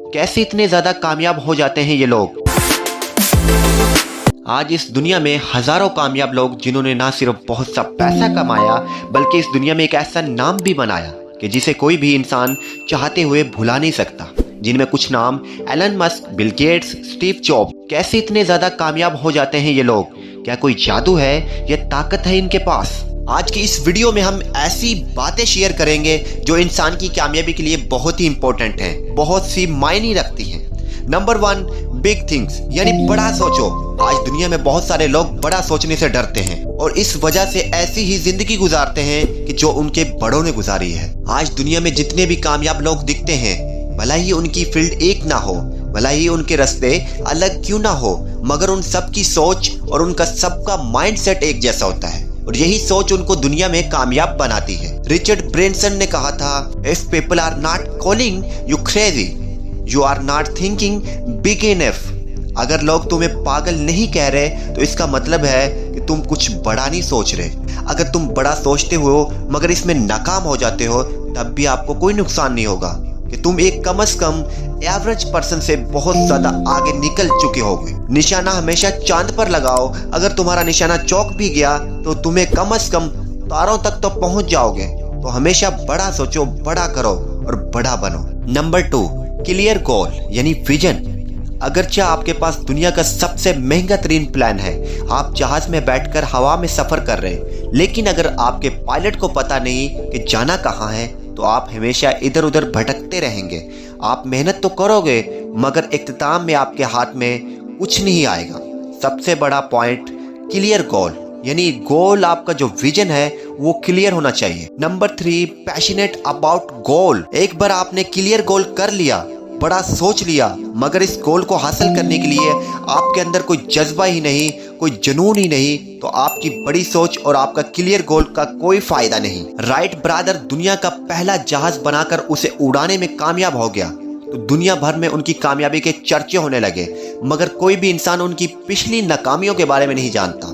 कैसे इतने ज्यादा कामयाब हो जाते हैं ये लोग। आज इस दुनिया में हजारों कामयाब लोग जिन्होंने ना सिर्फ बहुत सा पैसा कमाया बल्कि इस दुनिया में एक ऐसा नाम भी बनाया कि जिसे कोई भी इंसान चाहते हुए भुला नहीं सकता। जिनमें कुछ नाम Elon Musk, Bill Gates, Steve Jobs. कैसे इतने ज्यादा कामयाब हो जाते हैं ये लोग? क्या कोई जादू है या ताकत है इनके पास? आज की इस वीडियो में हम ऐसी बातें शेयर करेंगे जो इंसान की कामयाबी के लिए बहुत ही इंपॉर्टेंट हैं, बहुत सी मायने रखती हैं। नंबर 1, बिग थिंग्स यानी बड़ा सोचो। आज दुनिया में बहुत सारे लोग बड़ा सोचने से डरते हैं और इस वजह से ऐसी ही जिंदगी गुजारते हैं कि जो उनके बड़ों ने गुजारी है। आज दुनिया में जितने भी कामयाब लोग दिखते हैं, भला ही उनकी फील्ड एक ना हो, भला ही उनके रास्ते अलग क्यों ना हो, मगर उन सब की सोच और उनका सबका माइंडसेट एक जैसा होता है और यही सोच उनको दुनिया में कामयाब बनाती है। रिचर्ड ब्रेंसन ने कहा था, if people are not calling you crazy, you are not thinking big enough. अगर लोग तुम्हें पागल नहीं कह रहे तो इसका मतलब है कि तुम कुछ बड़ा नहीं सोच रहे। अगर तुम बड़ा सोचते हो मगर इसमें नाकाम हो जाते हो तब भी आपको कोई नुकसान नहीं होगा कि तुम एक कम से कम एवरेज पर्सन से बहुत ज्यादा आगे निकल चुके होगे। निशाना हमेशा चांद पर लगाओ। अगर तुम्हारा निशाना चौक भी गया तो तुम्हें कम से कम तारों तक तो पहुंच जाओगे। तो हमेशा बड़ा सोचो, बड़ा करो और बड़ा बनो। नंबर 2, क्लियर गोल यानी विजन। अगरचे आपके पास दुनिया का सबसे महंगा तरीन प्लान है, आप जहाज में बैठकर हवा में सफर कर रहे हैं, लेकिन अगर आपके पायलट को पता नहीं कि जाना कहाँ है तो आप हमेशा इधर उधर भटकते रहेंगे। आप मेहनत तो करोगे मगर इख्तिताम में आपके हाथ में कुछ नहीं आएगा। सबसे बड़ा पॉइंट, क्लियर गोल यानी गोल, आपका जो विजन है वो क्लियर होना चाहिए। नंबर 3, पैशनेट अबाउट गोल। एक बार आपने क्लियर गोल कर लिया, बड़ा सोच लिया, मगर इस गोल को हासिल करने के लिए आपके अंदर कोई जज्बा ही नहीं, कोई जुनून ही नहीं, तो आपकी बड़ी सोच और आपका क्लियर गोल का कोई फायदा नहीं। राइट ब्रदर दुनिया का पहला जहाज बनाकर उसे उड़ाने में कामयाब हो गया तो दुनिया भर में उनकी कामयाबी के चर्चे होने लगे, मगर कोई भी इंसान उनकी पिछली नाकामियों के बारे में नहीं जानता।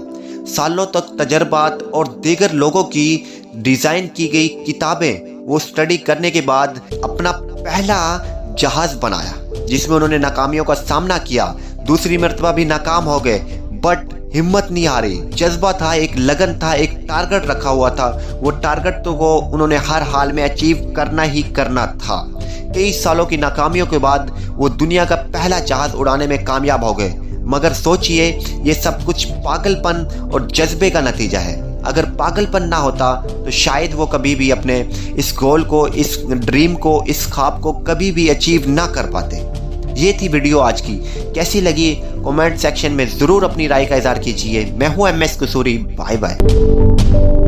सालों तक तजर्बात और दीगर लोगों की डिजाइन की गई किताबें वो स्टडी करने के बाद अपना पहला जहाज बनाया जिसमें उन्होंने नाकामियों का सामना किया। दूसरी मर्तबा भी नाकाम हो गए बट हिम्मत नहीं हारी। जज्बा था, एक लगन था, एक टारगेट रखा हुआ था। वो टारगेट तो वो उन्होंने हर हाल में अचीव करना ही करना था। कई सालों की नाकामियों के बाद वो दुनिया का पहला जहाज उड़ाने में कामयाब हो गए। मगर सोचिए, ये सब कुछ पागलपन और जज्बे का नतीजा है। अगर पागलपन ना होता तो शायद वो कभी भी अपने इस गोल को, इस ड्रीम को, इस ख्वाब को कभी भी अचीव ना कर पाते। ये थी वीडियो आज की। कैसी लगी कमेंट सेक्शन में जरूर अपनी राय का इज़हार कीजिए। मैं हूं MS कसूरी। Bye bye.